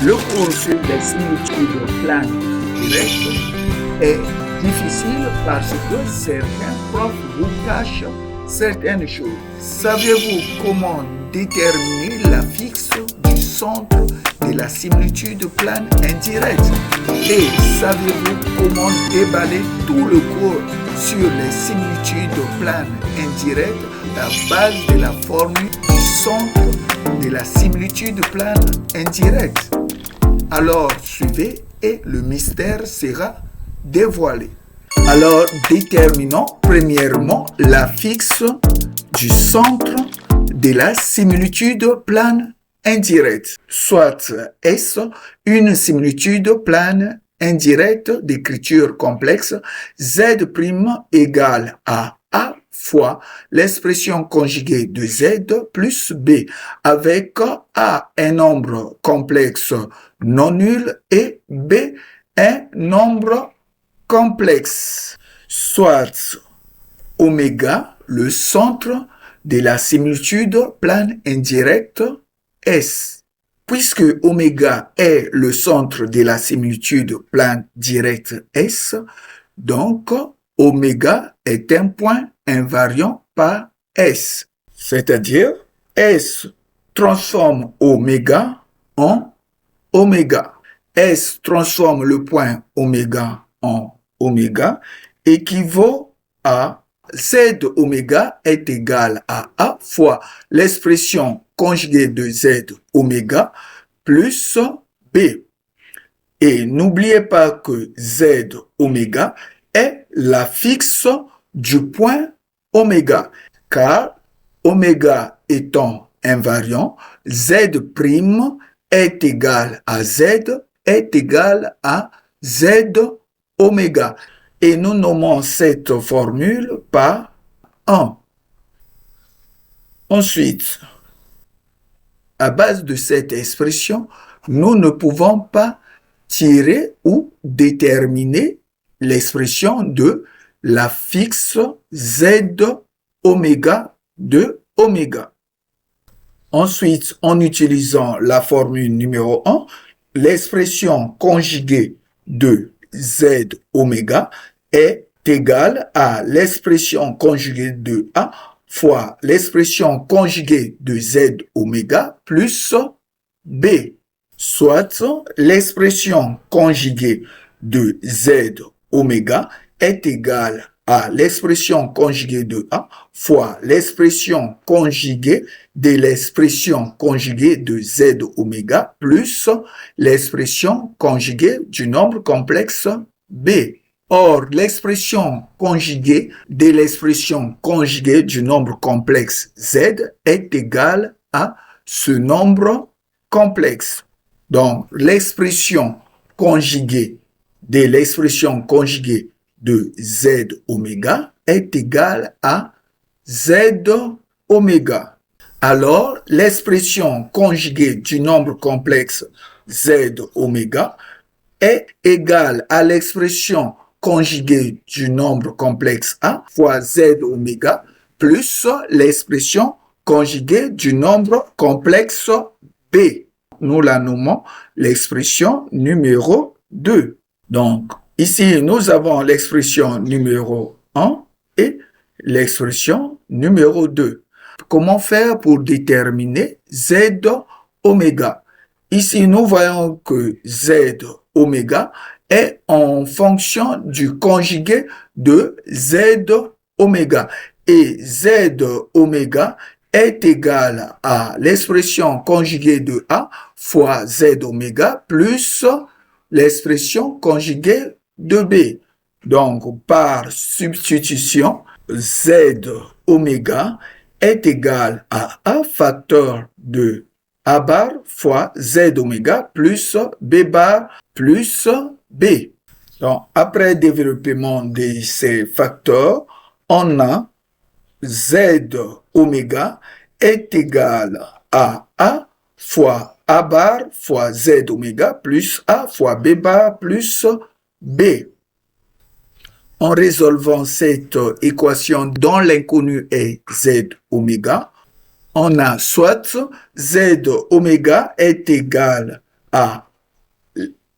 Le cours sur les similitudes planes directes est difficile parce que certains profs vous cachent certaines choses. Savez-vous comment déterminer la fixe du centre de la similitude plane indirecte? Et savez-vous comment déballer tout le cours sur les similitudes planes indirectes, la base de la formule du centre de la similitude plane indirecte? Alors suivez et le mystère sera dévoilé. Alors déterminons premièrement la fixe du centre de la similitude plane indirecte. Soit est-ce une similitude plane indirecte d'écriture complexe z' égale à A fois l'expression conjuguée de Z plus B, avec A un nombre complexe non nul et B un nombre complexe. Soit oméga, le centre de la similitude plane indirecte S. Puisque oméga est le centre de la similitude plane directe S, donc oméga est un point invariant par S. C'est-à-dire, S transforme oméga en oméga. S transforme le point oméga en oméga équivaut à Z oméga est égal à A fois l'expression conjuguée de Z oméga plus B. Et n'oubliez pas que Z oméga est la fixe du point oméga, car oméga étant invariant, Z' est égal à Z est égal à Z oméga. Et nous nommons cette formule par 1. Ensuite, à base de cette expression, nous ne pouvons pas tirer ou déterminer l'expression de la fixe Z oméga de oméga. Ensuite, en utilisant la formule numéro 1, l'expression conjuguée de Z oméga est égale à l'expression conjuguée de A fois l'expression conjuguée de Z oméga plus B. Soit l'expression conjuguée de Z oméga est égale à l'expression conjuguée de A fois l'expression conjuguée de l'expression conjuguée de Z oméga plus l'expression conjuguée du nombre complexe B. Or, l'expression conjuguée de l'expression conjuguée du nombre complexe Z est égale à ce nombre complexe. Donc, l'expression conjuguée de l'expression conjuguée de Z oméga est égale à Z oméga. Alors, l'expression conjuguée du nombre complexe Z oméga est égale à l'expression conjuguée du nombre complexe A fois Z oméga plus l'expression conjuguée du nombre complexe B. Nous la nommons l'expression numéro 2. Donc, ici, nous avons l'expression numéro 1 et l'expression numéro 2. Comment faire pour déterminer Z oméga? Ici, nous voyons que Z oméga est en fonction du conjugué de Z oméga. Et Z oméga est égal à l'expression conjuguée de A fois Z oméga plus l'expression conjuguée de B. Donc, par substitution, Z oméga est égal à A facteur de A bar fois Z oméga plus B bar plus B. Donc, après développement de ces facteurs, on a Z oméga est égal à A fois A bar fois Z oméga plus A fois B bar plus B. En résolvant cette équation dont l'inconnu est Z oméga, on a soit Z oméga est égal à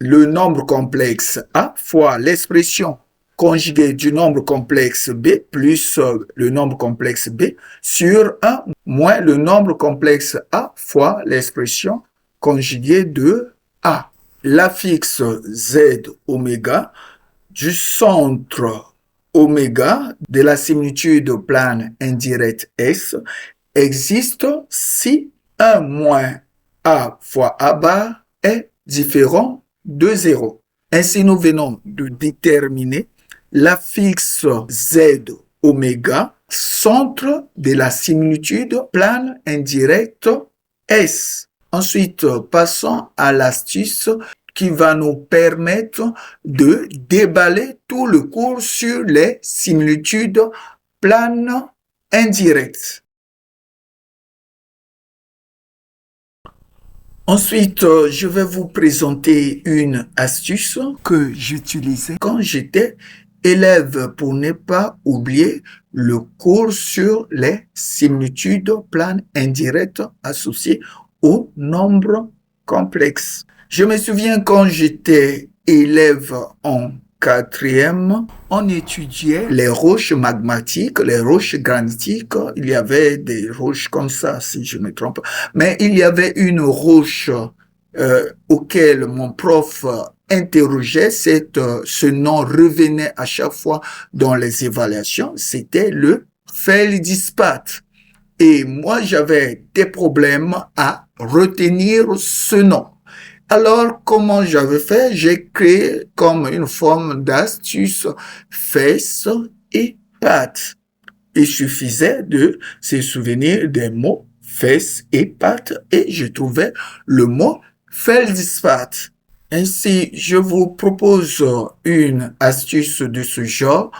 le nombre complexe A fois l'expression conjuguée du nombre complexe B plus le nombre complexe B sur 1 moins le nombre complexe A fois l'expression conjuguée de A. L'affixe Z oméga du centre oméga de la similitude plane indirecte S existe si 1 moins A fois A bar est différent de 0. Ainsi, nous venons de déterminer l'affixe Z oméga, centre de la similitude plane indirecte S. Ensuite, passons à l'astuce qui va nous permettre de déballer tout le cours sur les similitudes planes indirectes. Ensuite, je vais vous présenter une astuce que j'utilisais quand j'étais élève pour ne pas oublier le cours sur les similitudes planes indirectes associées au nombre complexe. Je me souviens quand j'étais élève en 4e, on étudiait les roches magmatiques, les roches granitiques. Il y avait des roches comme ça, si je ne me trompe. Mais il y avait une roche auquel mon prof interrogeait. Ce nom revenait à chaque fois dans les évaluations. C'était le feldspathe. Et moi, j'avais des problèmes à retenir ce nom. Alors, comment j'avais fait? J'ai créé comme une forme d'astuce fesses et pattes. Il suffisait de se souvenir des mots fesses et pattes et je trouvais le mot feldspathe. Ainsi, je vous propose une astuce de ce genre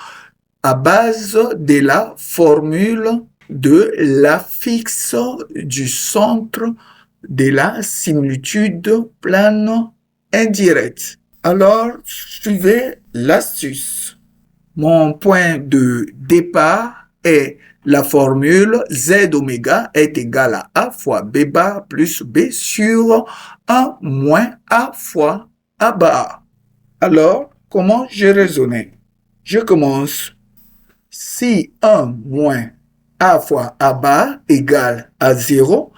à base de la formule de l'affixe du centre de la similitude plane indirecte. Alors, suivez l'astuce. Mon point de départ est la formule Z oméga est égal à A fois B bar plus B sur 1 moins A fois A bar. Alors, comment j'ai raisonné? Je commence. Si 1 moins A fois A bar égale à 0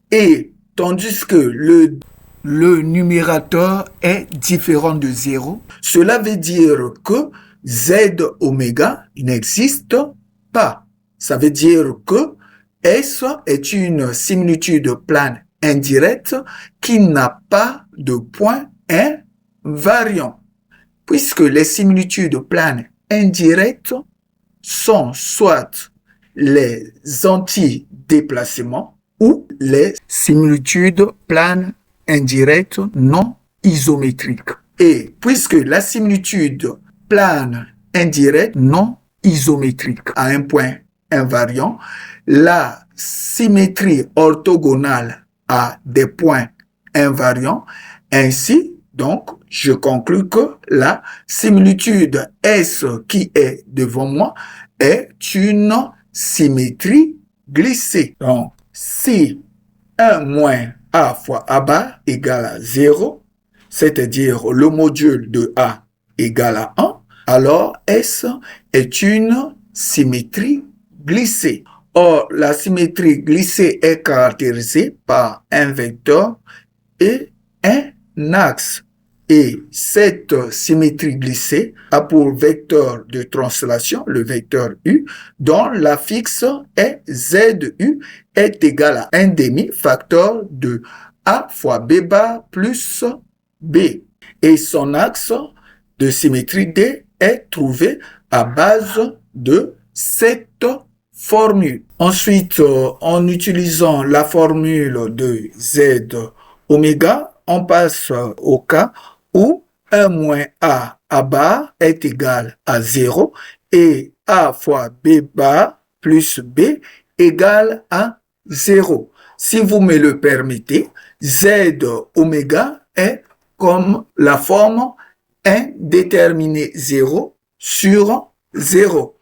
et tandis que le numérateur est différent de 0, cela veut dire que Z oméga n'existe pas. Ça veut dire que S est une similitude plane indirecte qui n'a pas de point invariant. Puisque les similitudes planes indirectes sont soit les antidéplacements ou les similitudes planes indirectes non isométriques. Et puisque la similitude plane indirecte non isométrique a un point invariant, la symétrie orthogonale a des points invariants. Ainsi, donc, je conclus que la similitude S qui est devant moi est une symétrie glissée. Donc, si 1 moins A fois A bar égale à 0, c'est-à-dire le module de A égale à 1, alors S est une symétrie glissée. Or, la symétrie glissée est caractérisée par un vecteur et un axe. Et cette symétrie glissée a pour vecteur de translation le vecteur U, dont l'affixe est ZU est égal à 1 demi-facteur de A fois B bar plus B. Et son axe de symétrie D est trouvé à base de cette formule. Ensuite, en utilisant la formule de Z oméga, on passe au cas où 1 moins A bar est égal à 0 et A fois B bar plus B égale à 0. Si vous me le permettez, Z oméga est comme la forme indéterminée 0 sur 0.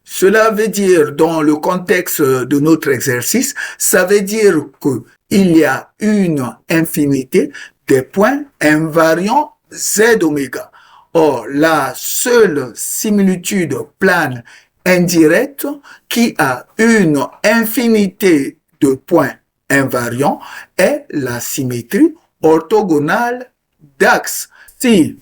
Cela veut dire, dans le contexte de notre exercice, ça veut dire qu'il y a une infinité des points invariants Z oméga. Or, la seule similitude plane indirecte qui a une infinité de points invariants est la symétrie orthogonale d'axe. Si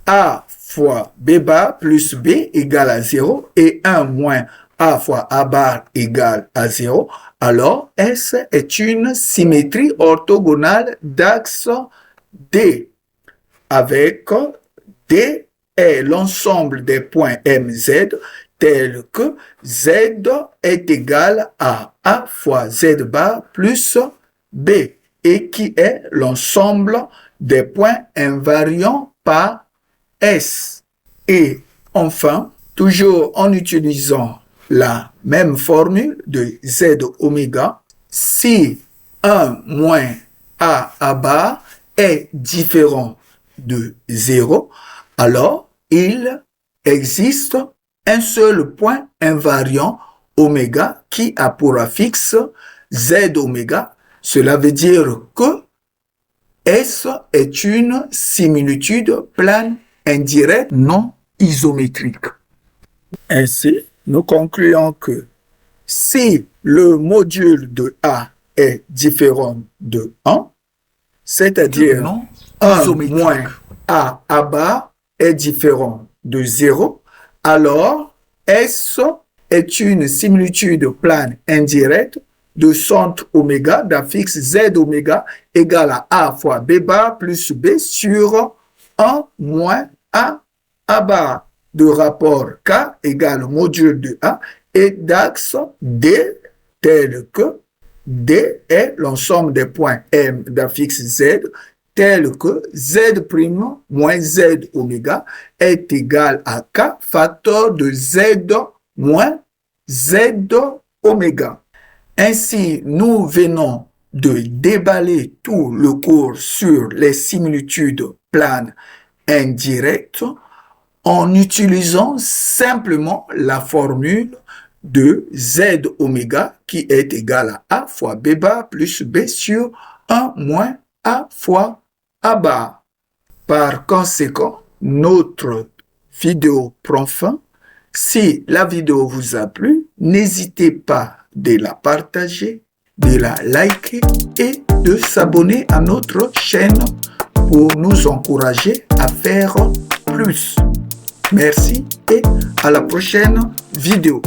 A fois B bar plus B égale à 0 et 1 moins A fois A bar égale à 0, alors S est une symétrie orthogonale d'axe D, avec D est l'ensemble des points MZ tel que Z est égal à A fois Z bar plus B et qui est l'ensemble des points invariants par S. Et enfin, toujours en utilisant la même formule de Z oméga, si 1 moins A bar est différent de 0, alors il existe un seul point invariant oméga qui a pour affixe Z oméga. Cela veut dire que S est une similitude plane indirecte non isométrique. Ainsi, nous concluons que si le module de A est différent de 1, c'est-à-dire 1 moins A bar est différent de 0, alors S est une similitude plane indirecte de centre oméga d'affixe Z oméga égale à A fois B bar plus B sur 1 moins A bar de rapport K égale module de A et d'axe D tel que D est l'ensemble des points M d'affixe Z tel que Z' moins Z oméga est égal à K facteur de Z moins Z oméga. Ainsi, nous venons de déballer tout le cours sur les similitudes planes indirectes en utilisant simplement la formule de Z oméga qui est égal à A fois B bar plus B sur 1 moins A fois A bar. Par conséquent, notre vidéo prend fin. Si la vidéo vous a plu, n'hésitez pas de la partager, de la liker et de s'abonner à notre chaîne pour nous encourager à faire plus. Merci et à la prochaine vidéo.